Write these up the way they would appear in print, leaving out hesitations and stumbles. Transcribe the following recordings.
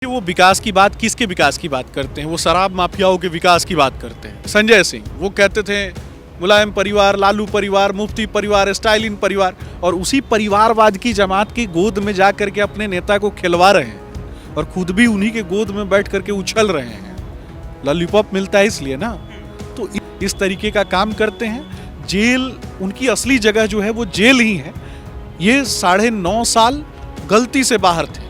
वो विकास की बात किसके विकास की बात करते हैं? वो शराब माफियाओं के विकास की बात करते हैं। संजय सिंह वो कहते थे मुलायम परिवार, लालू परिवार, मुफ्ती परिवार, स्टालिन परिवार, और उसी परिवारवाद की जमात की गोद में जा करके अपने नेता को खिलवा रहे हैं और खुद भी उन्हीं के गोद में बैठ करके उछल रहे हैं। लॉलीपॉप मिलता है इसलिए ना। तो इस तरीके का काम करते हैं। जेल उनकी असली जगह जो है वो जेल ही है। ये 9.5 साल गलती से बाहर थे।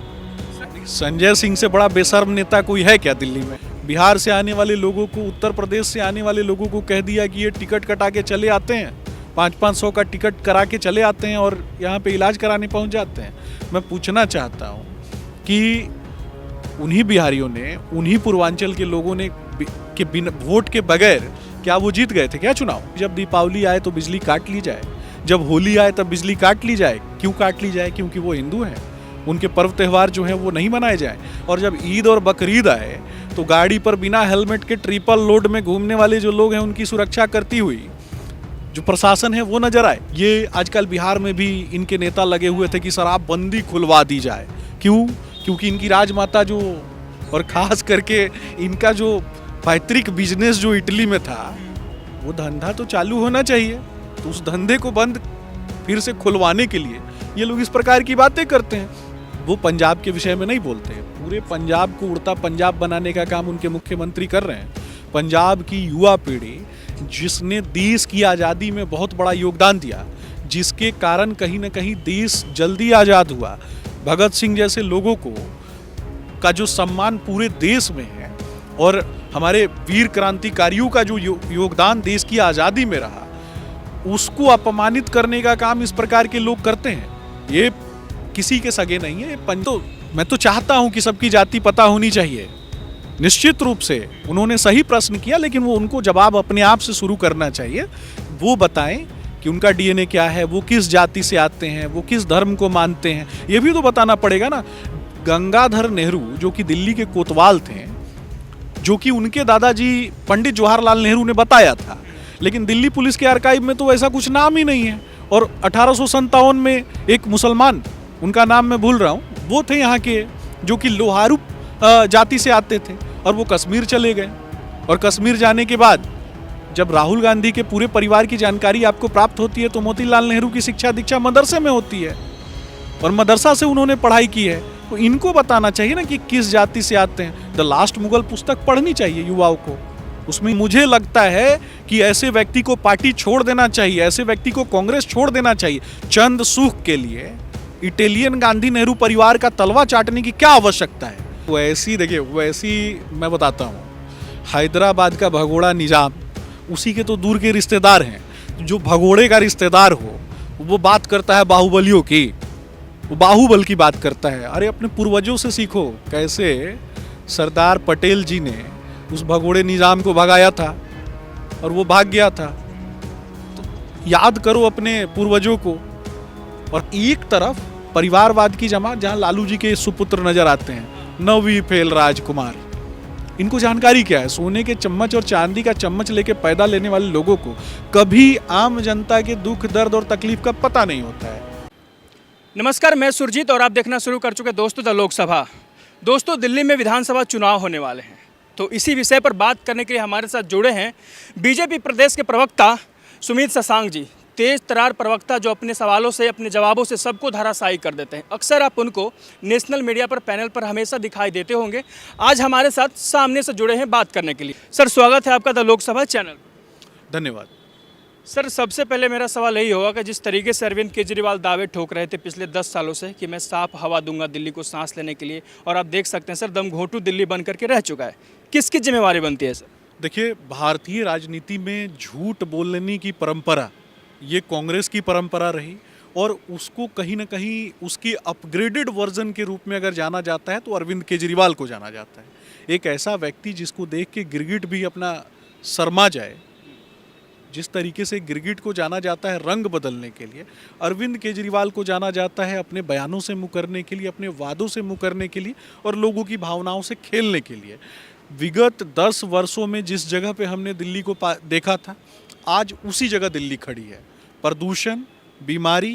संजय सिंह से बड़ा बेशर्म नेता कोई है क्या दिल्ली में? बिहार से आने वाले लोगों को, उत्तर प्रदेश से आने वाले लोगों को कह दिया कि ये टिकट कटा के चले आते हैं, 500-500 का टिकट करा के चले आते हैं और यहाँ पे इलाज कराने पहुँच जाते हैं। मैं पूछना चाहता हूँ कि उन्हीं बिहारियों ने, उन्हीं पूर्वांचल के लोगों ने के बिना वोट के बगैर क्या वो जीत गए थे क्या चुनाव? जब दीपावली आए तो बिजली काट ली जाए, जब होली आए तब बिजली काट ली जाए। क्यों काट ली जाए? क्योंकि वो हिंदू हैं, उनके पर्व त्यौहार जो है वो नहीं मनाए जाए। और जब ईद और बकरीद आए तो गाड़ी पर बिना हेलमेट के ट्रिपल लोड में घूमने वाले जो लोग हैं उनकी सुरक्षा करती हुई जो प्रशासन है वो नजर आए। ये आजकल बिहार में भी इनके नेता लगे हुए थे कि शराबबंदी खुलवा दी जाए। क्यों? क्योंकि इनकी राजमाता जो, और खास करके इनका जो पैतृक बिजनेस जो इटली में था, वो धंधा तो चालू होना चाहिए। तो उस धंधे को बंद फिर से खुलवाने के लिए ये लोग इस प्रकार की बातें करते हैं। वो पंजाब के विषय में नहीं बोलते। पूरे पंजाब को उड़ता पंजाब बनाने का काम उनके मुख्यमंत्री कर रहे हैं। पंजाब की युवा पीढ़ी जिसने देश की आज़ादी में बहुत बड़ा योगदान दिया, जिसके कारण कहीं ना कहीं देश जल्दी आज़ाद हुआ, भगत सिंह जैसे लोगों को का जो सम्मान पूरे देश में है, और हमारे वीर क्रांतिकारियों का जो योगदान देश की आज़ादी में रहा, उसको अपमानित करने का काम इस प्रकार के लोग करते हैं। ये किसी के सगे नहीं है। तो मैं तो चाहता हूं कि सबकी जाति पता होनी चाहिए। निश्चित रूप से उन्होंने सही प्रश्न किया, लेकिन वो उनको जवाब अपने आप से शुरू करना चाहिए। वो बताएं कि उनका डीएनए क्या है, वो किस जाति से आते हैं, वो किस धर्म को मानते हैं, ये भी तो बताना पड़ेगा ना। गंगाधर नेहरू जो कि दिल्ली के कोतवाल थे, जो कि उनके दादाजी पंडित जवाहरलाल नेहरू ने बताया था, लेकिन दिल्ली पुलिस के आर्काइव में तो ऐसा कुछ नाम ही नहीं है। और 1857 में एक मुसलमान, उनका नाम मैं भूल रहा हूँ, वो थे यहाँ के, जो कि लोहारू जाति से आते थे, और वो कश्मीर चले गए। और कश्मीर जाने के बाद जब राहुल गांधी के पूरे परिवार की जानकारी आपको प्राप्त होती है तो मोतीलाल नेहरू की शिक्षा दीक्षा मदरसे में होती है, और मदरसा से उन्होंने पढ़ाई की है। तो इनको बताना चाहिए ना कि किस जाति से आते हैं। द लास्ट मुगल पुस्तक पढ़नी चाहिए युवाओं को। उसमें मुझे लगता है कि ऐसे व्यक्ति को पार्टी छोड़ देना चाहिए, ऐसे व्यक्ति को कांग्रेस छोड़ देना चाहिए। चंद सुख के लिए इटालियन गांधी नेहरू परिवार का तलवा चाटने की क्या आवश्यकता है? वैसी देखिए, वैसी मैं बताता हूँ, हैदराबाद का भगोड़ा निजाम उसी के तो दूर के रिश्तेदार हैं। जो भगोड़े का रिश्तेदार हो वो बात करता है बाहुबलियों की, वो बाहुबल की बात करता है। अरे अपने पूर्वजों से सीखो, कैसे सरदार पटेल जी ने उस भगोड़े निजाम को भगाया था और वो भाग गया था। तो याद करो अपने पूर्वजों को। और एक तरफ परिवारवाद की जमात जहां लालू जी के सुपुत्र नजर आते हैं, नवी फेल राजकुमार, इनको जानकारी क्या है? सोने के चम्मच और चांदी का चम्मच लेके पैदा लेने वाले लोगों को कभी आम जनता के दुख, दर्द और तकलीफ का पता नहीं होता है। नमस्कार, मैं सुरजीत और आप देखना शुरू कर चुके दोस्तों द लोकसभा। दोस्तों, दिल्ली में विधानसभा चुनाव होने वाले हैं, तो इसी विषय पर बात करने के लिए हमारे साथ जुड़े हैं बीजेपी प्रदेश के प्रवक्ता सुमित शशांक जी। तेज तरार प्रवक्ता जो अपने सवालों से, अपने जवाबों से सबको धराशायी कर देते हैं। अक्सर आप उनको नेशनल मीडिया पर, पैनल पर हमेशा दिखाई देते होंगे। आज हमारे साथ सामने से जुड़े हैं बात करने के लिए। सर, स्वागत है आपका द लोकसभा चैनल। धन्यवाद। सर, सबसे पहले मेरा सवाल यही होगा कि जिस तरीके से अरविंद केजरीवाल दावे ठोक रहे थे पिछले 10 सालों से कि मैं साफ हवा दूंगा दिल्ली को सांस लेने के लिए, और आप देख सकते हैं सर, दम घोंटू दिल्ली बन करके रह चुका है, किसकी जिम्मेवारी बनती है सर? देखिए, भारतीय राजनीति में झूठ बोलने की परंपरा ये कांग्रेस की परंपरा रही, और उसको कहीं ना कहीं उसकी अपग्रेडेड वर्जन के रूप में अगर जाना जाता है तो अरविंद केजरीवाल को जाना जाता है। एक ऐसा व्यक्ति जिसको देख के गिरगिट भी अपना शर्मा जाए। जिस तरीके से गिरगिट को जाना जाता है रंग बदलने के लिए, अरविंद केजरीवाल को जाना जाता है अपने बयानों से मुकरने के लिए, अपने वादों से मुकरने के लिए, और लोगों की भावनाओं से खेलने के लिए। विगत 10 वर्षों में जिस जगह पे हमने दिल्ली को देखा था, आज उसी जगह दिल्ली खड़ी है। प्रदूषण, बीमारी,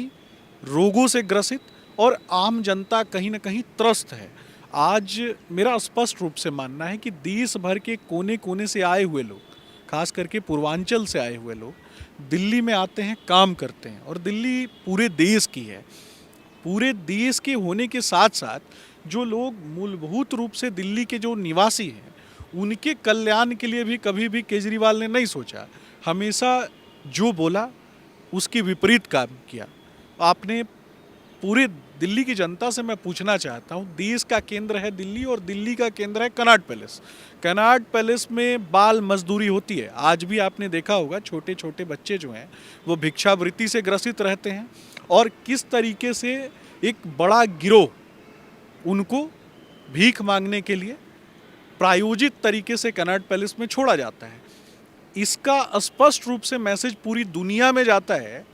रोगों से ग्रसित, और आम जनता कहीं ना कहीं त्रस्त है। आज मेरा स्पष्ट रूप से मानना है कि देश भर के कोने कोने से आए हुए लोग, खास करके पूर्वांचल से आए हुए लोग दिल्ली में आते हैं, काम करते हैं। और दिल्ली पूरे देश की है। पूरे देश के होने के साथ साथ जो लोग मूलभूत रूप से दिल्ली के जो निवासी हैं, उनके कल्याण के लिए भी कभी भी केजरीवाल ने नहीं सोचा। हमेशा जो बोला उसके विपरीत काम किया। आपने पूरे दिल्ली की जनता से मैं पूछना चाहता हूँ, देश का केंद्र है दिल्ली और दिल्ली का केंद्र है कनॉट पैलेस। कनॉट पैलेस में बाल मजदूरी होती है। आज भी आपने देखा होगा छोटे छोटे बच्चे जो हैं वो भिक्षावृत्ति से ग्रसित रहते हैं और किस तरीके से एक बड़ा गिरोह उनको भीख मांगने के लिए प्रायोजित तरीके से कनॉट पैलेस में छोड़ा जाता है। इसका स्पष्ट रूप से मैसेज पूरी दुनिया में जाता है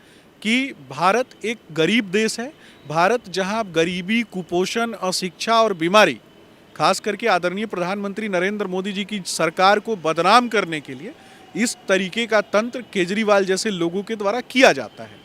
कि भारत एक गरीब देश है। भारत जहां गरीबी, कुपोषण, अशिक्षा और बीमारी, खास करके आदरणीय प्रधानमंत्री नरेंद्र मोदी जी की सरकार को बदनाम करने के लिए इस तरीके का तंत्र केजरीवाल जैसे लोगों के द्वारा किया जाता है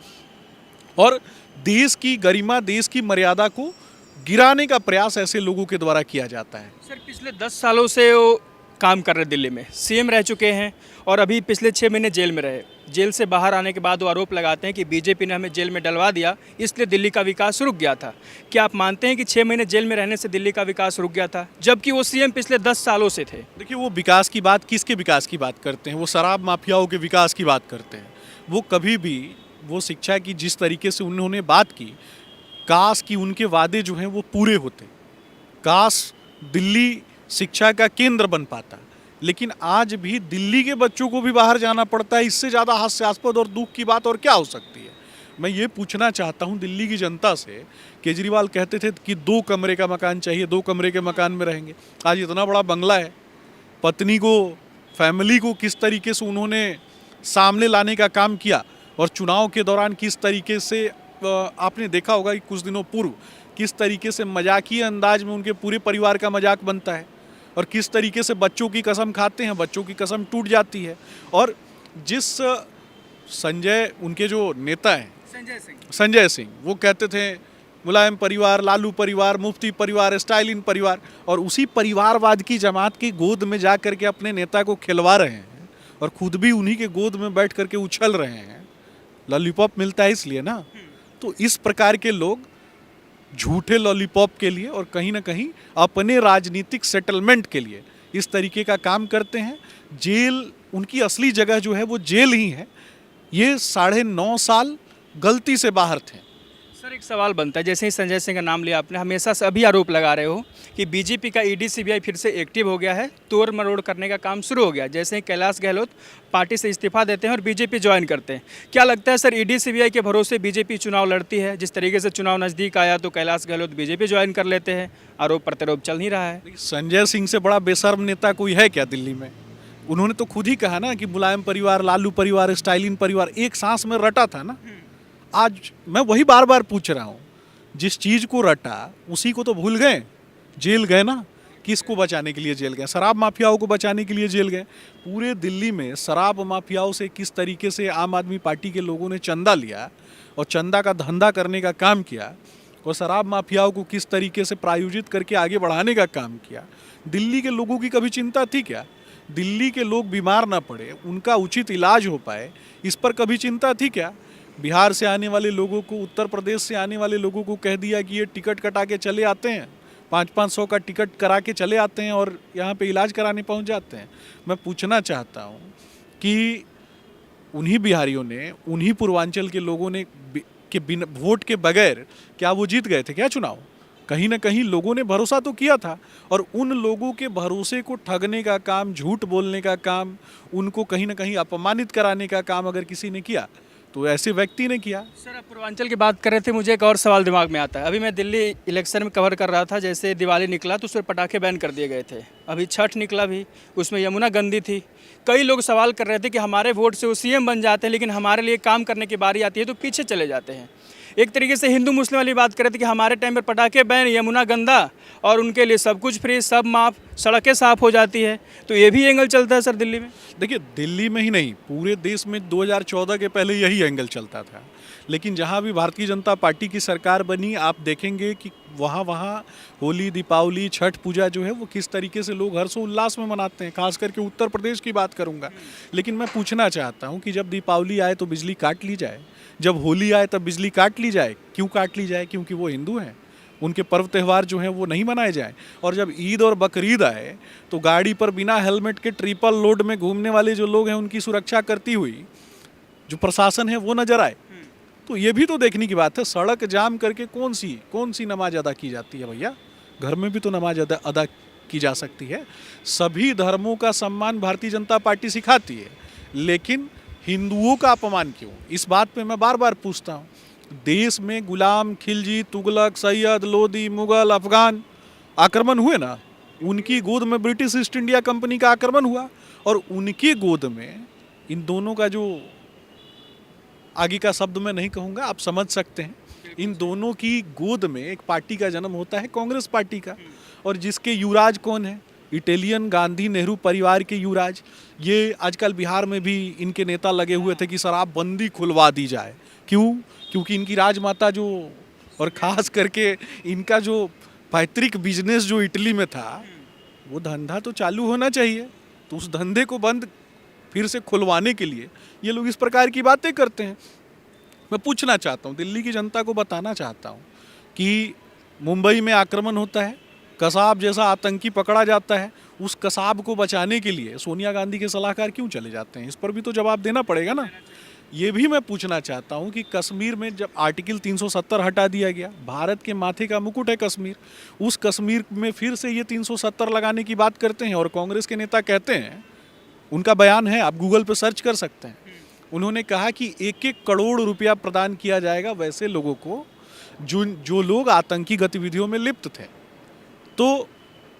और देश की गरिमा, देश की मर्यादा को गिराने का प्रयास ऐसे लोगों के द्वारा किया जाता है। सर पिछले 10 सालों से वो काम कर रहे दिल्ली में, सीएम रह चुके हैं और अभी पिछले 6 महीने जेल में रहे। जेल से बाहर आने के बाद वो आरोप लगाते हैं कि बीजेपी ने हमें जेल में डलवा दिया, इसलिए दिल्ली का विकास रुक गया था। क्या आप मानते हैं कि 6 महीने जेल में रहने से दिल्ली का विकास रुक गया था, जबकि वो सीएम पिछले 10 सालों से थे? देखिए, वो विकास की बात किसके विकास की बात करते हैं? वो शराब माफियाओं के विकास की बात करते हैं। वो कभी भी वो शिक्षा की जिस तरीके से उन्होंने बात की, काश कि उनके वादे जो हैं वो पूरे होते, काश दिल्ली शिक्षा का केंद्र बन पाता। लेकिन आज भी दिल्ली के बच्चों को भी बाहर जाना पड़ता है। इससे ज़्यादा हास्यास्पद और दुख की बात और क्या हो सकती है? मैं ये पूछना चाहता हूँ दिल्ली की जनता से। केजरीवाल कहते थे कि 2 कमरे का मकान चाहिए, 2 कमरे के मकान में रहेंगे। आज इतना बड़ा बंगला है। पत्नी को, फैमिली को किस तरीके से उन्होंने सामने लाने का काम किया और चुनाव के दौरान किस तरीके से आपने देखा होगा कि कुछ दिनों पूर्व किस तरीके से मजाकिया अंदाज में उनके पूरे परिवार का मजाक बनता है और किस तरीके से बच्चों की कसम खाते हैं, बच्चों की कसम टूट जाती है। और जिस संजय, उनके जो नेता हैं संजय सिंह, वो कहते थे मुलायम परिवार, लालू परिवार, मुफ्ती परिवार, स्टालिन परिवार, और उसी परिवारवाद की जमात की गोद में जा करके अपने नेता को खिलवा रहे हैं और खुद भी उन्हीं के गोद में बैठ करके उछल रहे हैं। लॉलीपॉप मिलता है इसलिए ना। तो इस प्रकार के लोग झूठे लॉलीपॉप के लिए और कहीं ना कहीं अपने राजनीतिक सेटलमेंट के लिए इस तरीके का काम करते हैं। जेल, उनकी असली जगह जो है वो जेल ही है। ये 9.5 साल गलती से बाहर थे। सर एक सवाल बनता है, जैसे ही संजय सिंह का नाम लिया आपने, हमेशा से अभी आरोप लगा रहे हो कि बीजेपी का ईडी सीबीआई फिर से एक्टिव हो गया है, तोड़ मरोड़ करने का काम शुरू हो गया। जैसे ही कैलाश गहलोत पार्टी से इस्तीफा देते हैं और बीजेपी ज्वाइन करते हैं, क्या लगता है सर ईडी सीबीआई के भरोसे बीजेपी चुनाव लड़ती है? जिस तरीके से चुनाव नज़दीक आया तो कैलाश गहलोत बीजेपी ज्वाइन कर लेते हैं, आरोप प्रत्यारोप चल नहीं रहा है। संजय सिंह से बड़ा बेशर्म नेता कोई है क्या दिल्ली में? उन्होंने तो खुद ही कहा ना कि मुलायम परिवार, लालू परिवार, स्टालिन परिवार एक सांस में रटा था ना। आज मैं वही बार बार पूछ रहा हूँ, जिस चीज़ को रटा उसी को तो भूल गए। जेल गए ना, किसको बचाने के लिए जेल गए? शराब माफियाओं को बचाने के लिए जेल गए। पूरे दिल्ली में शराब माफियाओं से किस तरीके से आम आदमी पार्टी के लोगों ने चंदा लिया और चंदा का धंधा करने का काम किया और शराब माफियाओं को किस तरीके से प्रायोजित करके आगे बढ़ाने का काम किया। दिल्ली के लोगों की कभी चिंता थी क्या? दिल्ली के लोग बीमार ना पड़े, उनका उचित इलाज हो पाए, इस पर कभी चिंता थी क्या? बिहार से आने वाले लोगों को, उत्तर प्रदेश से आने वाले लोगों को कह दिया कि ये टिकट कटा के चले आते हैं, 500-500 का टिकट करा के चले आते हैं और यहाँ पे इलाज कराने पहुँच जाते हैं। मैं पूछना चाहता हूँ कि उन्हीं बिहारियों ने, उन्हीं पूर्वांचल के लोगों ने के बिना वोट के बगैर क्या वो जीत गए थे क्या चुनाव? कहीं ना कहीं लोगों ने भरोसा तो किया था और उन लोगों के भरोसे को ठगने का काम, झूठ बोलने का काम, उनको कहीं ना कहीं अपमानित कराने का काम अगर किसी ने किया तो ऐसे व्यक्ति ने किया। सर आप पूर्वांचल की बात कर रहे थे, मुझे एक और सवाल दिमाग में आता है। अभी मैं दिल्ली इलेक्शन में कवर कर रहा था, जैसे दिवाली निकला तो उस पर पटाखे बैन कर दिए गए थे। अभी छठ निकला भी, उसमें यमुना गंदी थी। कई लोग सवाल कर रहे थे कि हमारे वोट से वो सीएम बन जाते हैं, लेकिन हमारे लिए काम करने की बारी आती है तो पीछे चले जाते हैं। एक तरीके से हिंदू मुस्लिम वाली बात कर रहे थे कि हमारे टाइम पर पटाखे बैन, यमुना गंदा और उनके लिए सब कुछ फ्री, सब माफ, सड़कें साफ हो जाती है। तो ये भी एंगल चलता है सर दिल्ली में? देखिए, दिल्ली में ही नहीं, पूरे देश में 2014 के पहले यही एंगल चलता था। लेकिन जहाँ भी भारतीय जनता पार्टी की सरकार बनी, आप देखेंगे कि वहाँ होली, दीपावली, छठ पूजा जो है वो किस तरीके से लोग हर्षोल्लास में मनाते हैं। खास करके उत्तर प्रदेश की बात करूँगा। लेकिन मैं पूछना चाहता हूँ कि जब दीपावली आए तो बिजली काट ली जाए, जब होली आए तब बिजली काट ली जाए। क्यों काट ली जाए? क्योंकि वो हिंदू हैं, उनके पर्व त्यौहार जो हैं वो नहीं मनाए जाएं। और जब ईद और बकरीद आए तो गाड़ी पर बिना हेलमेट के ट्रिपल लोड में घूमने वाले जो लोग हैं उनकी सुरक्षा करती हुई जो प्रशासन है वो नजर आए। तो ये भी तो देखने की बात है। सड़क जाम करके कौन सी नमाज अदा की जाती है भैया? घर में भी तो नमाज अदा की जा सकती है। सभी धर्मों का सम्मान भारतीय जनता पार्टी सिखाती है, लेकिन हिंदुओं का अपमान क्यों? इस बात पे मैं बार बार पूछता हूँ। देश में गुलाम, खिलजी, तुगलक, सैयद, लोदी, मुगल, अफगान आक्रमण हुए ना, उनकी गोद में ब्रिटिश ईस्ट इंडिया कंपनी का आक्रमण हुआ, और उनकी गोद में इन दोनों का जो आगे का शब्द मैं नहीं कहूँगा, आप समझ सकते हैं, इन दोनों की गोद में एक पार्टी का जन्म होता है, कांग्रेस पार्टी का। और जिसके युवराज कौन है? इटालियन गांधी नेहरू परिवार के युवराज। ये आजकल बिहार में भी इनके नेता लगे हुए थे कि शराबबंदी खुलवा दी जाए। क्यों? क्योंकि इनकी राजमाता जो, और ख़ास करके इनका जो पैतृक बिजनेस जो इटली में था, वो धंधा तो चालू होना चाहिए। तो उस धंधे को बंद फिर से खुलवाने के लिए ये लोग इस प्रकार की बातें करते हैं। मैं पूछना चाहता हूँ, दिल्ली की जनता को बताना चाहता हूँ कि मुंबई में आक्रमण होता है, कसाब जैसा आतंकी पकड़ा जाता है, उस कसाब को बचाने के लिए सोनिया गांधी के सलाहकार क्यों चले जाते हैं? इस पर भी तो जवाब देना पड़ेगा ना। ये भी मैं पूछना चाहता हूँ कि कश्मीर में जब आर्टिकल 370 हटा दिया गया, भारत के माथे का मुकुट है कश्मीर, उस कश्मीर में फिर से ये 370 लगाने की बात करते हैं। और कांग्रेस के नेता कहते हैं, उनका बयान है, आप गूगल पर सर्च कर सकते हैं, उन्होंने कहा कि 1-1 करोड़ रुपया प्रदान किया जाएगा वैसे लोगों को जो लोग आतंकी गतिविधियों में लिप्त थे। तो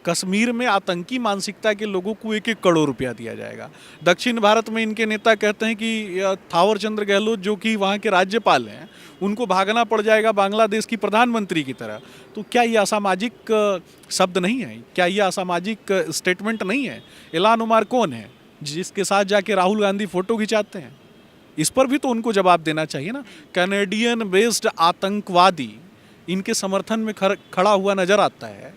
कश्मीर में आतंकी मानसिकता के लोगों को 1-1 करोड़ रुपया दिया जाएगा। दक्षिण भारत में इनके नेता कहते हैं कि थावर चंद गहलोत जो कि वहाँ के राज्यपाल हैं, उनको भागना पड़ जाएगा बांग्लादेश की प्रधानमंत्री की तरह। तो क्या ये असामाजिक शब्द नहीं है? क्या ये असामाजिक स्टेटमेंट नहीं है? इल्हान उमर कौन है जिसके साथ जाके राहुल गांधी फोटो खिंचाते हैं? इस पर भी तो उनको जवाब देना चाहिए ना। कैनेडियन बेस्ड आतंकवादी इनके समर्थन में खड़ा हुआ नजर आता है।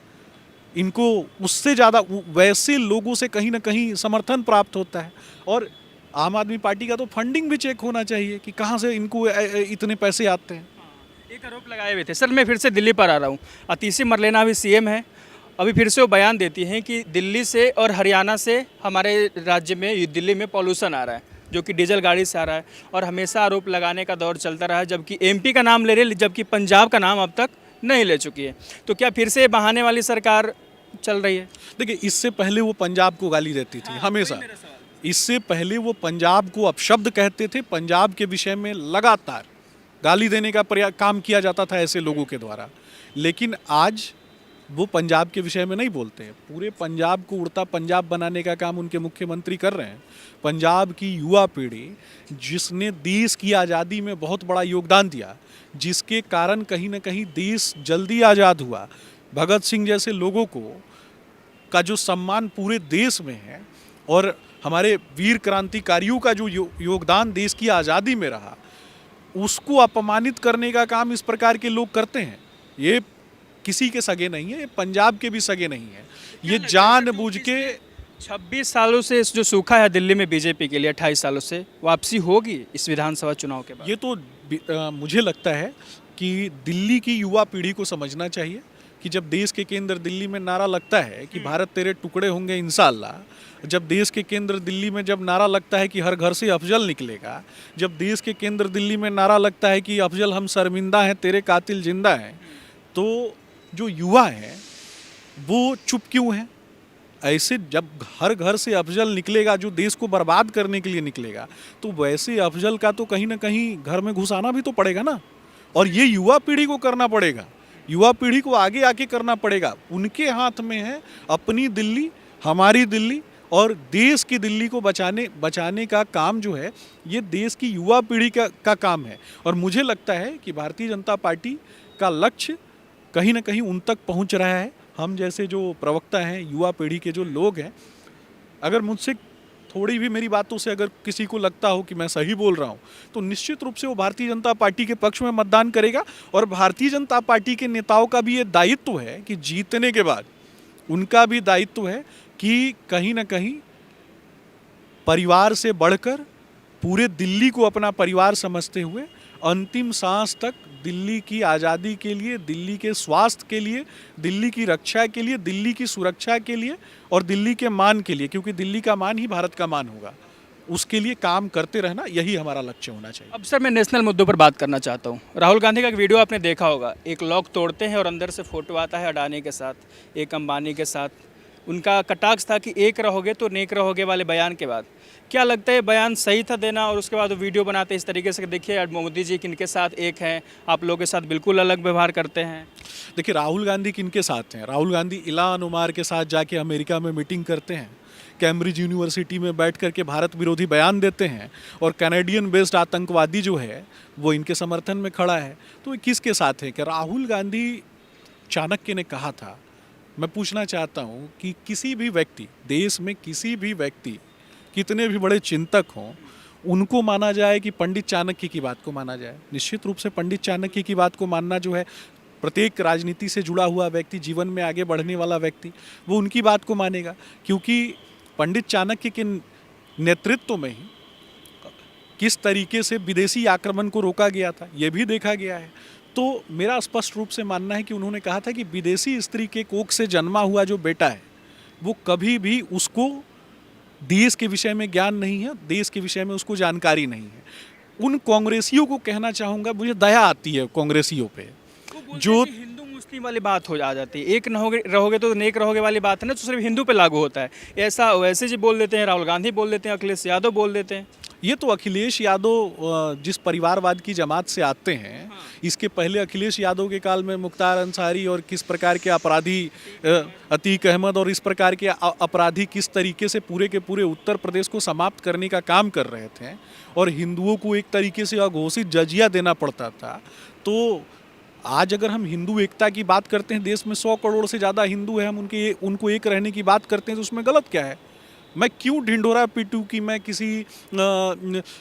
इनको उससे ज़्यादा वैसे लोगों से कहीं ना कहीं समर्थन प्राप्त होता है। और आम आदमी पार्टी का तो फंडिंग भी चेक होना चाहिए कि कहाँ से इनको इतने पैसे आते हैं। एक आरोप लगाए हुए थे। सर, मैं फिर से दिल्ली पर आ रहा हूँ। अतीसी मरलेना अभी सीएम है, अभी फिर से वो बयान देती हैं कि दिल्ली से और हरियाणा से हमारे राज्य में, दिल्ली में पॉल्यूशन आ रहा है, जो कि डीजल गाड़ी से आ रहा है। और हमेशा आरोप लगाने का दौर चलता रहा है, जबकि एमपी का नाम ले रहे, जबकि पंजाब का नाम अब तक नहीं ले चुकी है। तो क्या फिर से बहाने वाली सरकार चल रही है? देखिए, इससे पहले वो पंजाब को गाली देती थी हमेशा। इससे पहले वो पंजाब को अपशब्द कहते थे। पंजाब के विषय में लगातार गाली देने का काम किया जाता था ऐसे लोगों के द्वारा। लेकिन आज वो पंजाब के विषय में नहीं बोलते हैं। पूरे पंजाब को उड़ता पंजाब बनाने का काम उनके मुख्यमंत्री कर रहे हैं। पंजाब की युवा पीढ़ी जिसने देश की आज़ादी में बहुत बड़ा योगदान दिया, जिसके कारण कहीं ना कहीं देश जल्दी आज़ाद हुआ, भगत सिंह जैसे लोगों का जो सम्मान पूरे देश में है, और हमारे वीर क्रांतिकारियों का जो योगदान देश की आज़ादी में रहा, उसको अपमानित करने का काम इस प्रकार के लोग करते हैं। ये किसी के सगे नहीं है, पंजाब के भी सगे नहीं है। ये जानबूझ के 26 सालों से जो सूखा है दिल्ली में बीजेपी के लिए, 28 सालों से वापसी होगी इस विधानसभा चुनाव के बाद? ये तो मुझे लगता है कि दिल्ली की युवा पीढ़ी को समझना चाहिए कि जब देश के केंद्र दिल्ली में नारा लगता है कि भारत तेरे टुकड़े होंगे इंशाअल्लाह, जब देश के केंद्र दिल्ली में जब नारा लगता है कि हर घर से अफजल निकलेगा, जब देश के केंद्र दिल्ली में नारा लगता है कि अफजल हम शर्मिंदा हैं, तेरे कातिल जिंदा हैं, तो जो युवा हैं वो चुप क्यों हैं? ऐसे जब हर घर से अफजल निकलेगा जो देश को बर्बाद करने के लिए निकलेगा, तो वैसे अफजल का तो कहीं ना कहीं घर में घुसाना भी तो पड़ेगा ना। और ये युवा पीढ़ी को करना पड़ेगा, युवा पीढ़ी को आगे आके करना पड़ेगा। उनके हाथ में है अपनी दिल्ली, हमारी दिल्ली, और देश की दिल्ली को बचाने का काम जो है ये देश की युवा पीढ़ी का काम है। और मुझे लगता है कि भारतीय जनता पार्टी का लक्ष्य कहीं ना कहीं उन तक पहुंच रहा है। हम जैसे जो प्रवक्ता हैं, युवा पीढ़ी के जो लोग हैं, अगर मुझसे थोड़ी भी मेरी बातों से अगर किसी को लगता हो कि मैं सही बोल रहा हूँ तो निश्चित रूप से वो भारतीय जनता पार्टी के पक्ष में मतदान करेगा। और भारतीय जनता पार्टी के नेताओं का भी ये दायित्व है कि जीतने के बाद उनका भी दायित्व है कि कहीं ना कहीं परिवार से बढ़कर पूरे दिल्ली को अपना परिवार समझते हुए अंतिम सांस तक दिल्ली की आज़ादी के लिए, दिल्ली के स्वास्थ्य के लिए, दिल्ली की रक्षा के लिए, दिल्ली की सुरक्षा के लिए और दिल्ली के मान के लिए, क्योंकि दिल्ली का मान ही भारत का मान होगा, उसके लिए काम करते रहना, यही हमारा लक्ष्य होना चाहिए। अब सर मैं नेशनल मुद्दों पर बात करना चाहता हूँ। राहुल गांधी का एक वीडियो आपने देखा होगा, एक लॉक तोड़ते हैं और अंदर से फोटो आता है अडानी के साथ, एक अंबानी के साथ। उनका कटाक्ष था कि एक रहोगे तो नेक रहोगे वाले बयान के बाद क्या लगता है बयान सही था देना, और उसके बाद वो वीडियो बनाते इस तरीके से देखिए मोदी जी किनके साथ एक हैं, आप लोगों के साथ बिल्कुल अलग व्यवहार करते हैं। देखिए राहुल गांधी किनके साथ हैं? राहुल गांधी इल्हान उमर के साथ जाके अमेरिका में मीटिंग करते हैं, कैम्ब्रिज यूनिवर्सिटी में बैठ करके भारत विरोधी बयान देते हैं, और कैनेडियन बेस्ड आतंकवादी जो है वो इनके समर्थन में खड़ा है। तो ये किसके साथ है? कि राहुल गांधी, चाणक्य ने कहा था, मैं पूछना चाहता हूँ कि किसी भी व्यक्ति, देश में किसी भी व्यक्ति, कितने भी बड़े चिंतक हों, उनको माना जाए कि पंडित चाणक्य की बात को माना जाए। निश्चित रूप से पंडित चाणक्य की बात को मानना जो है, प्रत्येक राजनीति से जुड़ा हुआ व्यक्ति, जीवन में आगे बढ़ने वाला व्यक्ति, वो उनकी बात को मानेगा, क्योंकि पंडित चाणक्य के नेतृत्व में ही किस तरीके से विदेशी आक्रमण को रोका गया था ये भी देखा गया है। तो मेरा स्पष्ट रूप से मानना है कि उन्होंने कहा था कि विदेशी स्त्री के कोख से जन्मा हुआ जो बेटा है वो कभी भी, उसको देश के विषय में ज्ञान नहीं है, देश के विषय में उसको जानकारी नहीं है। उन कांग्रेसियों को कहना चाहूँगा, मुझे दया आती है कांग्रेसियों पे, जो हिंदू मुस्लिम वाली बात हो जाती है, एक रहोगे तो नेक रहोगे वाली बात है ना, तो सिर्फ हिंदू पे लागू होता है। ऐसा वैसे जी बोल देते हैं, राहुल गांधी बोल देते हैं, अखिलेश यादव बोल देते हैं। ये तो अखिलेश यादव जिस परिवारवाद की जमात से आते हैं, इसके पहले अखिलेश यादव के काल में मुख्तार अंसारी और किस प्रकार के अपराधी, अतीक अहमद और इस प्रकार के अपराधी किस तरीके से पूरे के पूरे उत्तर प्रदेश को समाप्त करने का काम कर रहे थे, और हिंदुओं को एक तरीके से अघोषित जजिया देना पड़ता था। तो आज अगर हम हिंदू एकता की बात करते हैं, देश में 100 करोड़ से ज़्यादा हिंदू हैं, हम उनको एक रहने की बात करते हैं, तो उसमें गलत क्या है? मैं क्यों ढिंढोरा पीटूं कि मैं किसी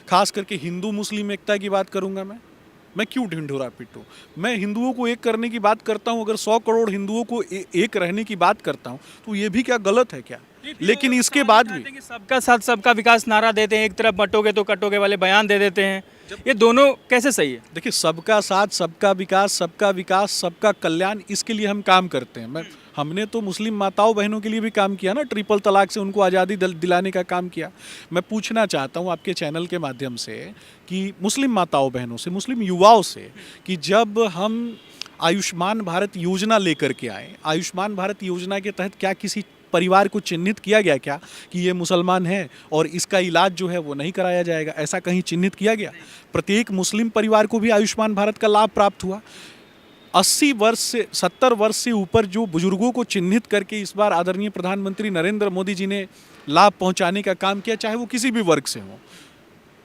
खास करके हिंदू मुस्लिम एकता की बात करूंगा? मैं क्यों ढिंढोरा पीटूं? मैं हिंदुओं को एक करने की बात करता हूं। अगर 100 करोड़ हिंदुओं को एक रहने की बात करता हूं तो ये भी क्या गलत है क्या? लेकिन इसके बाद भी सबका साथ सबका विकास नारा देते हैं, एक तरफ बटोगे तो कटोगे वाले बयान दे देते हैं, ये दोनों कैसे सही है? देखिए, सबका साथ सबका विकास सबका कल्याण, इसके लिए हम काम करते हैं। हमने तो मुस्लिम माताओं बहनों के लिए भी काम किया ना, ट्रिपल तलाक से उनको आज़ादी दिलाने का काम किया। मैं पूछना चाहता हूँ आपके चैनल के माध्यम से कि मुस्लिम माताओं बहनों से, मुस्लिम युवाओं से, कि जब हम आयुष्मान भारत योजना लेकर के आए, आयुष्मान भारत योजना के तहत क्या किसी परिवार को चिन्हित किया गया क्या कि ये मुसलमान है और इसका इलाज जो है वो नहीं कराया जाएगा? ऐसा कहीं चिन्हित किया गया? प्रत्येक मुस्लिम परिवार को भी आयुष्मान भारत का लाभ प्राप्त हुआ। 80 वर्ष से 70 वर्ष से ऊपर जो बुजुर्गों को चिन्हित करके इस बार आदरणीय प्रधानमंत्री नरेंद्र मोदी जी ने लाभ पहुंचाने का काम किया, चाहे वो किसी भी वर्ग से हो।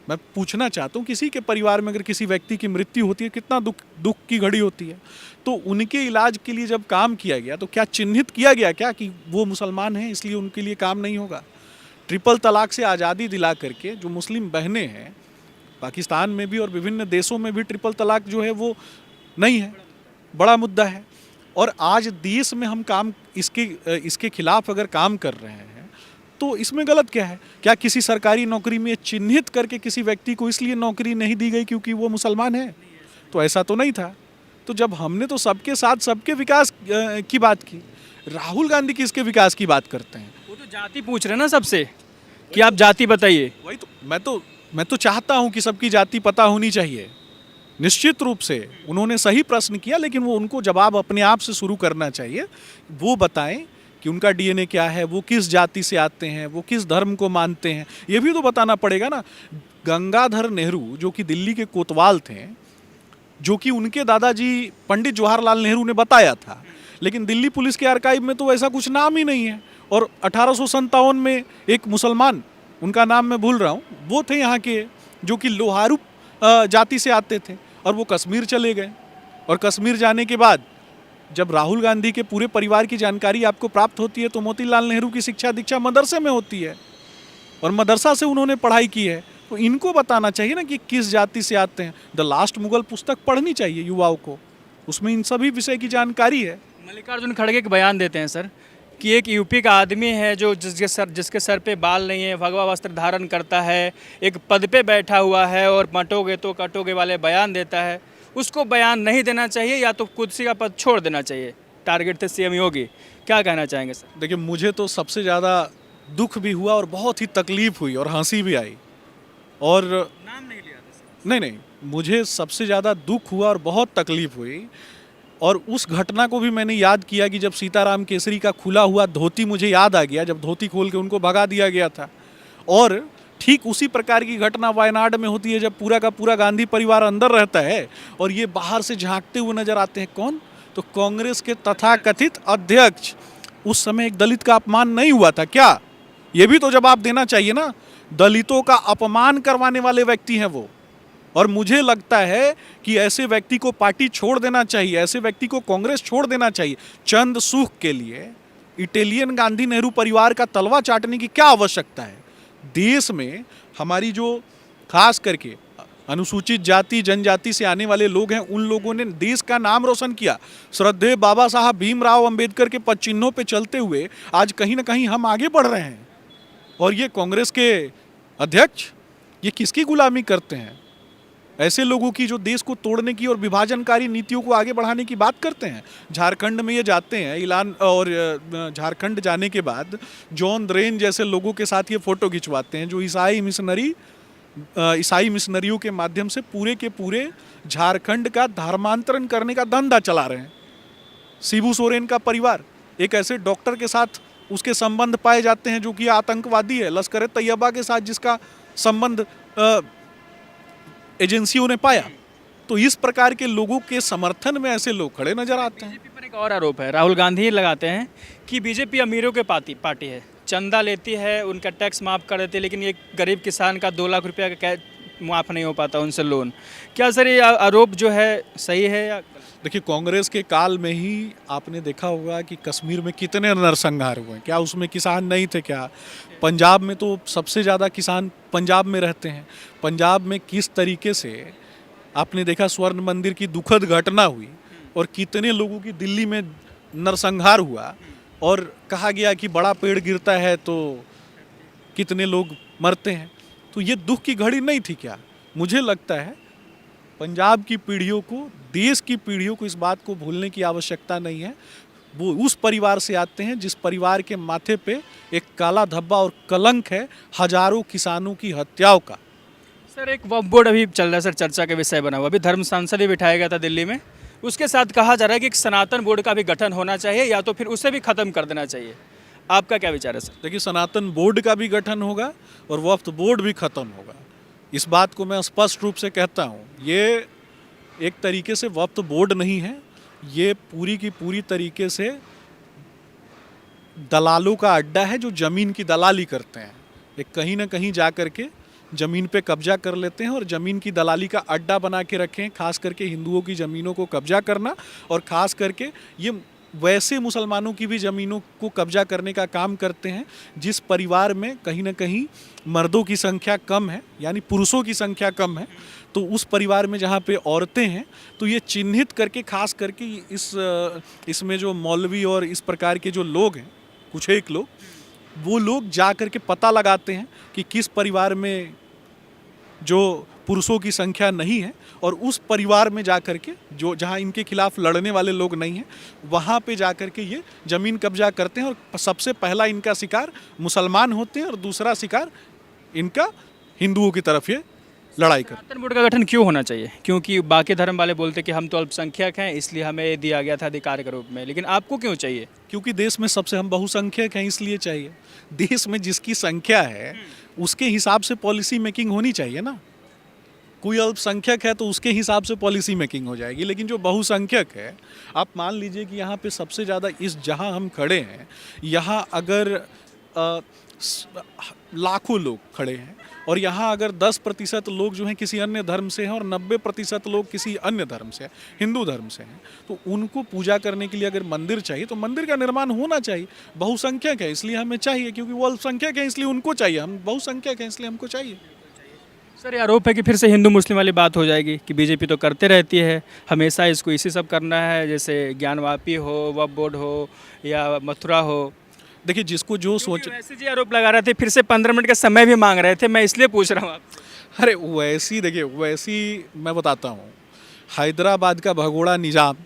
मैं पूछना चाहता हूँ, किसी के परिवार में अगर किसी व्यक्ति की मृत्यु होती है, कितना दुख की घड़ी होती है, तो उनके इलाज के लिए जब काम किया गया तो क्या चिन्हित किया गया क्या कि वो मुसलमान हैं इसलिए उनके लिए काम नहीं होगा? ट्रिपल तलाक से आज़ादी दिला करके जो मुस्लिम बहनें हैं, पाकिस्तान में भी और विभिन्न देशों में भी ट्रिपल तलाक जो है वो नहीं है, बड़ा मुद्दा है। और आज देश में हम काम इसके खिलाफ अगर काम कर रहे हैं तो इसमें गलत क्या है? क्या किसी सरकारी नौकरी में चिन्हित करके किसी व्यक्ति को इसलिए नौकरी नहीं दी गई क्योंकि वो मुसलमान है? तो ऐसा तो नहीं था। तो जब हमने तो सबके साथ सबके विकास की बात की, राहुल गांधी किसके विकास की बात करते हैं? वो तो जाति पूछ रहे ना सबसे कि आप जाति बताइए। वही तो मैं तो चाहता हूं कि सबकी जाति पता होनी चाहिए। निश्चित रूप से उन्होंने सही प्रश्न किया, लेकिन वो उनको जवाब अपने आप से शुरू करना चाहिए। वो बताएं कि उनका डीएनए क्या है, वो किस जाति से आते हैं, वो किस धर्म को मानते हैं, ये भी तो बताना पड़ेगा ना। गंगाधर नेहरू जो कि दिल्ली के कोतवाल थे, जो कि उनके दादाजी पंडित जवाहरलाल नेहरू ने बताया था, लेकिन दिल्ली पुलिस के आर्काइव में तो ऐसा कुछ नाम ही नहीं है। और 1857 में एक मुसलमान, उनका नाम मैं भूल रहा हूँ, वो थे यहाँ के, जो कि लोहारू जाति से आते थे, और वो कश्मीर चले गए। और कश्मीर जाने के बाद जब राहुल गांधी के पूरे परिवार की जानकारी आपको प्राप्त होती है तो मोतीलाल नेहरू की शिक्षा दीक्षा मदरसे में होती है, और मदरसा से उन्होंने पढ़ाई की है, तो इनको बताना चाहिए ना कि किस जाति से आते हैं। द लास्ट मुगल पुस्तक पढ़नी चाहिए युवाओं को, उसमें इन सभी विषय की जानकारी है। मल्लिकार्जुन खड़गे एक बयान देते हैं सर कि एक यूपी का आदमी है जो जिसके सर पे बाल नहीं है, भगवा वस्त्र धारण करता है, एक पद पे बैठा हुआ है और मटोगे तो कटोगे वाले बयान देता है, उसको बयान नहीं देना चाहिए या तो कुर्सी का पद छोड़ देना चाहिए। टारगेट थे सीएम योगी, क्या कहना चाहेंगे सर? देखिए, मुझे तो सबसे ज़्यादा दुख भी हुआ और बहुत ही तकलीफ हुई और हंसी भी आई। और नाम नहीं लिया था सर। नहीं, मुझे सबसे ज़्यादा दुख हुआ और बहुत तकलीफ हुई। और उस घटना को भी मैंने याद किया कि जब सीताराम केसरी का खुला हुआ धोती मुझे याद आ गया, जब धोती खोल के उनको भगा दिया गया था। और ठीक उसी प्रकार की घटना वायनाड में होती है, जब पूरा का पूरा गांधी परिवार अंदर रहता है और ये बाहर से झांकते हुए नजर आते हैं। कौन? तो कांग्रेस के तथाकथित अध्यक्ष। उस समय एक दलित का अपमान नहीं हुआ था क्या? ये भी तो जवाब देना चाहिए ना। दलितों का अपमान करवाने वाले व्यक्ति हैं वो। और मुझे लगता है कि ऐसे व्यक्ति को पार्टी छोड़ देना चाहिए, ऐसे व्यक्ति को कांग्रेस छोड़ देना चाहिए। चंद सुख के लिए इटालियन गांधी नेहरू परिवार का तलवा चाटने की क्या आवश्यकता है? देश में हमारी जो खास करके अनुसूचित जाति जनजाति से आने वाले लोग हैं, उन लोगों ने देश का नाम रोशन किया। श्रद्धेय बाबा साहब भीमराव अंबेडकर के पद चिन्हों पे चलते हुए आज कहीं ना कहीं हम आगे बढ़ रहे हैं। और ये कांग्रेस के अध्यक्ष ये किसकी गुलामी करते हैं? ऐसे लोगों की जो देश को तोड़ने की और विभाजनकारी नीतियों को आगे बढ़ाने की बात करते हैं। झारखंड में ये जाते हैं इलान, और झारखंड जाने के बाद जॉन द्रेन जैसे लोगों के साथ ये फोटो खिंचवाते हैं, जो ईसाई मिशनरियों के माध्यम से पूरे के पूरे झारखंड का धर्मांतरण करने का धंधा चला रहे हैं। शिबू सोरेन का परिवार, एक ऐसे डॉक्टर के साथ उसके संबंध पाए जाते हैं जो कि आतंकवादी है, लश्कर तैयबा के साथ जिसका संबंध एजेंसियों ने पाया। तो इस प्रकार के लोगों के समर्थन में ऐसे लोग खड़े नजर आते हैं। बीजेपी पर एक और आरोप है, राहुल गांधी लगाते हैं कि बीजेपी अमीरों के पार्टी है, चंदा लेती है, उनका टैक्स माफ़ कर देती है, लेकिन एक गरीब किसान का 2 लाख रुपया का माफ़ नहीं हो पाता उनसे लोन। क्या सर ये आरोप जो है सही है या? देखिए, कांग्रेस के काल में ही आपने देखा होगा कि कश्मीर में कितने नरसंहार हुए। क्या उसमें किसान नहीं थे क्या? पंजाब में तो सबसे ज़्यादा किसान पंजाब में रहते हैं। पंजाब में किस तरीके से आपने देखा स्वर्ण मंदिर की दुखद घटना हुई और कितने लोगों की दिल्ली में नरसंहार हुआ और कहा गया कि बड़ा पेड़ गिरता है तो कितने लोग मरते हैं। तो ये दुख की घड़ी नहीं थी क्या? मुझे लगता है पंजाब की पीढ़ियों को, देश की पीढ़ियों को इस बात को भूलने की आवश्यकता नहीं है। वो उस परिवार से आते हैं जिस परिवार के माथे पे एक काला धब्बा और कलंक है हजारों किसानों की हत्याओं का। सर एक वक्फ बोर्ड अभी चल रहा है सर, चर्चा का विषय बना हुआ, अभी धर्म सांसद भी बिठाया गया था दिल्ली में, उसके साथ कहा जा रहा है कि एक सनातन बोर्ड का भी गठन होना चाहिए या तो फिर उसे भी खत्म कर देना चाहिए। आपका क्या विचार है सर? देखिए, सनातन बोर्ड का भी गठन होगा और वक्फ बोर्ड भी खत्म होगा। इस बात को मैं स्पष्ट रूप से कहता हूँ। ये एक तरीके से वक्फ बोर्ड नहीं है, ये पूरी की पूरी तरीके से दलालों का अड्डा है जो ज़मीन की दलाली करते हैं। एक कहीं ना कहीं जा कर के ज़मीन पे कब्जा कर लेते हैं और ज़मीन की दलाली का अड्डा बना के रखें। खास करके हिंदुओं की ज़मीनों को कब्जा करना और ख़ास करके ये वैसे मुसलमानों की भी ज़मीनों को कब्जा करने का काम करते हैं जिस परिवार में कहीं ना कहीं मर्दों की संख्या कम है, यानी पुरुषों की संख्या कम है। तो उस परिवार में जहाँ पे औरतें हैं तो ये चिन्हित करके, खास करके इसमें जो मौलवी और इस प्रकार के जो लोग हैं, कुछ एक लोग, वो लोग जा कर के पता लगाते हैं कि किस परिवार में जो पुरुषों की संख्या नहीं है और उस परिवार में जा कर के जो जहाँ इनके खिलाफ लड़ने वाले लोग नहीं हैं, वहाँ पे जा कर के ये ज़मीन कब्जा करते हैं। और सबसे पहला इनका शिकार मुसलमान होते हैं और दूसरा शिकार इनका हिंदुओं की तरफ ये लड़ाई करते हैं। सनातन बोर्ड का गठन क्यों होना चाहिए? क्योंकि बाकी धर्म वाले बोलते कि हम तो अल्पसंख्यक हैं इसलिए हमें दिया गया था अधिकार के रूप में, लेकिन आपको क्यों चाहिए? क्योंकि देश में सबसे हम बहुसंख्यक हैं इसलिए चाहिए। देश में जिसकी संख्या है उसके हिसाब से पॉलिसी मेकिंग होनी चाहिए ना। कोई अल्पसंख्यक है तो उसके हिसाब से पॉलिसी मेकिंग हो जाएगी, लेकिन जो बहुसंख्यक है, आप मान लीजिए कि यहाँ पे सबसे ज़्यादा जहाँ हम खड़े हैं यहाँ अगर लाखों लोग खड़े हैं और यहाँ अगर 10% लोग जो हैं किसी अन्य धर्म से हैं और 90% लोग किसी अन्य धर्म से हैं, हिंदू धर्म से हैं, तो उनको पूजा करने के लिए अगर मंदिर चाहिए तो मंदिर का निर्माण होना चाहिए। बहुसंख्यक है इसलिए हमें चाहिए, क्योंकि वो अल्पसंख्यक है इसलिए उनको चाहिए, हम बहुसंख्यक हैं इसलिए हमको चाहिए। सर, ये आरोप है कि फिर से हिंदू मुस्लिम वाली बात हो जाएगी कि बीजेपी तो करते रहती है, हमेशा इसको इसी सब करना है, जैसे ज्ञानवापी हो, वक्फ बोर्ड हो या मथुरा हो। देखिए, जिसको जो सोच, वैसे जी आरोप लगा रहे थे, फिर से 15 मिनट का समय भी मांग रहे थे, मैं इसलिए पूछ रहा हूँ आपसे। अरे वैसी देखिए, वैसी मैं बताता हूँ, हैदराबाद का भगोड़ा निजाम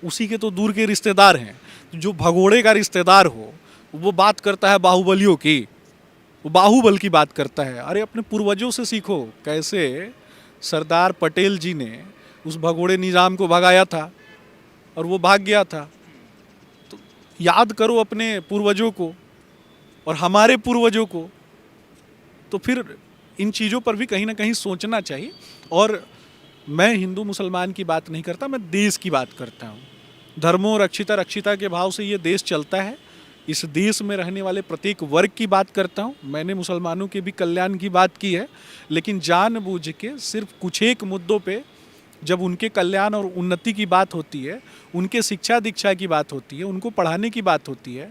उसी के तो दूर के रिश्तेदार हैं। जो भगोड़े का रिश्तेदार हो वो बात करता है बाहुबलियों की, वो बाहुबल की बात करता है। अरे अपने पूर्वजों से सीखो, कैसे सरदार पटेल जी ने उस भगोड़े निजाम को भगाया था और वो भाग गया था। तो याद करो अपने पूर्वजों को और हमारे पूर्वजों को, तो फिर इन चीज़ों पर भी कहीं ना कहीं सोचना चाहिए। और मैं हिंदू मुसलमान की बात नहीं करता, मैं देश की बात करता हूँ। धर्मों रक्षिता रक्षिता के भाव से ये देश चलता है। इस देश में रहने वाले प्रत्येक वर्ग की बात करता हूँ। मैंने मुसलमानों के भी कल्याण की बात की है, लेकिन जानबूझ के सिर्फ कुछ एक मुद्दों पे जब उनके कल्याण और उन्नति की बात होती है, उनके शिक्षा दीक्षा की बात होती है, उनको पढ़ाने की बात होती है,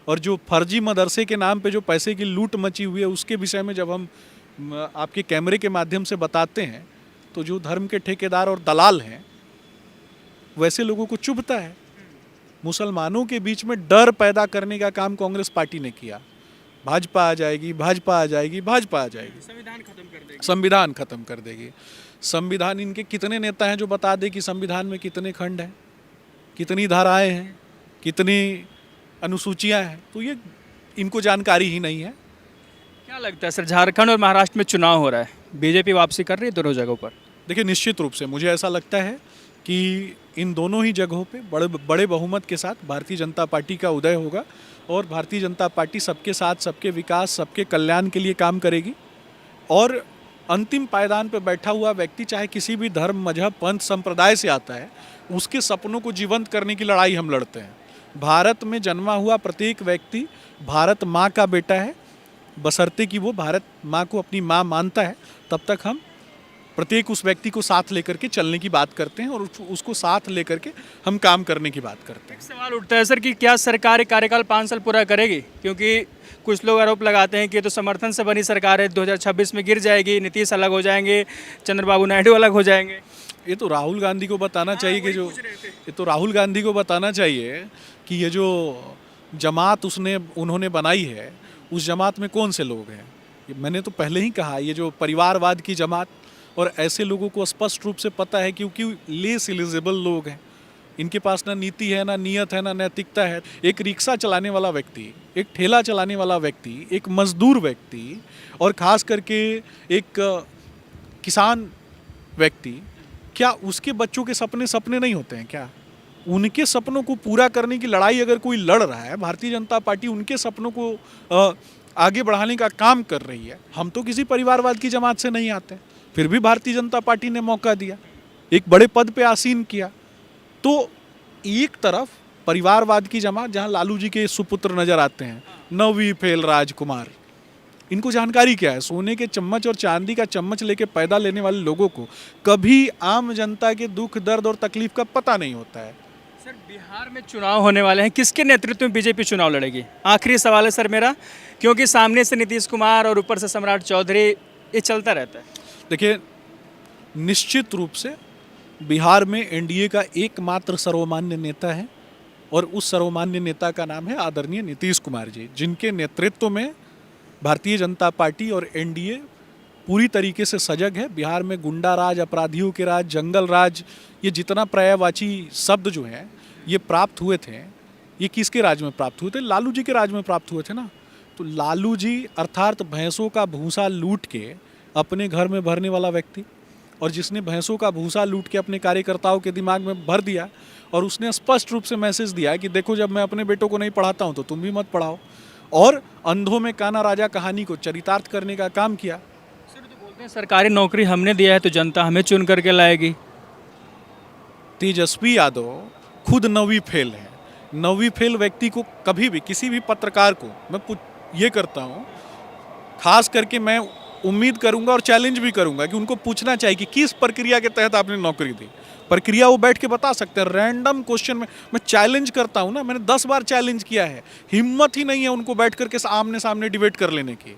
और जो फर्जी मदरसे के नाम पे जो पैसे की लूट मची हुई है उसके विषय में जब हम आपके कैमरे के माध्यम से बताते हैं, तो जो धर्म के ठेकेदार और दलाल हैं वैसे लोगों को चुभता है। मुसलमानों के बीच में डर पैदा करने का काम कांग्रेस पार्टी ने किया। भाजपा आ जाएगी, भाजपा आ जाएगी, भाजपा आ जाएगी, संविधान खत्म कर देगी, संविधान खत्म कर देगी। संविधान, इनके कितने नेता हैं जो बता दे कि संविधान में कितने खंड हैं, कितनी धाराएं हैं, कितनी अनुसूचियां हैं? तो ये इनको जानकारी ही नहीं है। क्या लगता है सर, झारखंड और महाराष्ट्र में चुनाव हो रहा है, बीजेपी वापसी कर रही है दोनों जगहों पर? देखिए, निश्चित रूप से मुझे ऐसा लगता है कि इन दोनों ही जगहों पे बड़े बहुमत के साथ भारतीय जनता पार्टी का उदय होगा और भारतीय जनता पार्टी सबके साथ, सबके विकास, सबके कल्याण के लिए काम करेगी। और अंतिम पायदान पर बैठा हुआ व्यक्ति चाहे किसी भी धर्म, मजहब, पंथ, संप्रदाय से आता है, उसके सपनों को जीवंत करने की लड़ाई हम लड़ते हैं। भारत में जन्मा हुआ प्रत्येक व्यक्ति भारत माँ का बेटा है, बशर्ते कि वो भारत माँ को अपनी माँ मानता है। तब तक हम प्रत्येक उस व्यक्ति को साथ लेकर के चलने की बात करते हैं और उसको साथ लेकर के हम काम करने की बात करते हैं। सवाल उठता है सर कि क्या सरकार कार्यकाल 5 साल पूरा करेगी? क्योंकि कुछ लोग आरोप लगाते हैं कि ये तो समर्थन से बनी सरकार है, 2026 में गिर जाएगी, नीतीश अलग हो जाएंगे, चंद्रबाबू नायडू अलग हो जाएंगे। ये तो राहुल गांधी को बताना चाहिए कि जो ये तो राहुल गांधी को बताना चाहिए कि ये जो जमात उन्होंने बनाई है, उस जमात में कौन से लोग हैं। मैंने तो पहले ही कहा, ये जो परिवारवाद की जमात, और ऐसे लोगों को स्पष्ट रूप से पता है क्योंकि लेस एलिजिबल लोग हैं, इनके पास ना नीति है, ना नियत है, ना नैतिकता है। एक रिक्शा चलाने वाला व्यक्ति, एक ठेला चलाने वाला व्यक्ति, एक मजदूर व्यक्ति और ख़ास करके एक किसान व्यक्ति, क्या उसके बच्चों के सपने नहीं होते हैं क्या? उनके सपनों को पूरा करने की लड़ाई अगर कोई लड़ रहा है, भारतीय जनता पार्टी उनके सपनों को आगे बढ़ाने का काम कर रही है। हम तो किसी परिवारवाद की जमात से नहीं आते, फिर भी भारतीय जनता पार्टी ने मौका दिया, एक बड़े पद पे आसीन किया। तो एक तरफ परिवारवाद की जमात जहां लालू जी के सुपुत्र नजर आते हैं, नवी फेल राजकुमार, इनको जानकारी क्या है? सोने के चम्मच और चांदी का चम्मच लेके पैदा लेने वाले लोगों को कभी आम जनता के दुख, दर्द और तकलीफ का पता नहीं होता है। सर, बिहार में चुनाव होने वाले हैं, किसके नेतृत्व में बीजेपी चुनाव लड़ेगी? आखिरी सवाल है सर मेरा, क्योंकि सामने से नीतीश कुमार और ऊपर से सम्राट चौधरी, ये चलता रहता है। देखिए, निश्चित रूप से बिहार में एनडीए का एकमात्र सर्वमान्य नेता है और उस सर्वमान्य नेता का नाम है आदरणीय नीतीश कुमार जी, जिनके नेतृत्व में भारतीय जनता पार्टी और एनडीए पूरी तरीके से सजग है। बिहार में गुंडा राज, अपराधियों के राज, जंगल राज, ये जितना पर्यायवाची शब्द जो हैं ये प्राप्त हुए थे, ये किसके राज में प्राप्त हुए थे? लालू जी के राज में प्राप्त हुए थे ना। तो लालू जी अर्थात भैंसों का भूसा लूट के अपने घर में भरने वाला व्यक्ति, और जिसने भैंसों का भूसा लूट के अपने कार्यकर्ताओं के दिमाग में भर दिया और उसने स्पष्ट रूप से मैसेज दिया कि देखो, जब मैं अपने बेटों को नहीं पढ़ाता हूँ तो तुम भी मत पढ़ाओ, और अंधों में काना राजा कहानी को चरितार्थ करने का काम किया। सर, तो बोलते हैं सरकारी नौकरी हमने दिया है तो जनता हमें चुन करके लाएगी। तेजस्वी यादव खुद नवी फेल है। नवी फेल व्यक्ति को कभी भी, किसी भी पत्रकार को मैं ये करता हूँ, खास करके मैं उम्मीद करूंगा और चैलेंज भी करूंगा कि उनको पूछना चाहिए कि किस प्रक्रिया के तहत आपने नौकरी दी। प्रक्रिया वो बैठ के बता सकते हैं। रैंडम क्वेश्चन में मैं चैलेंज करता हूँ ना, मैंने 10 बार चैलेंज किया है, हिम्मत ही नहीं है उनको बैठ करके आमने सामने डिबेट कर लेने की।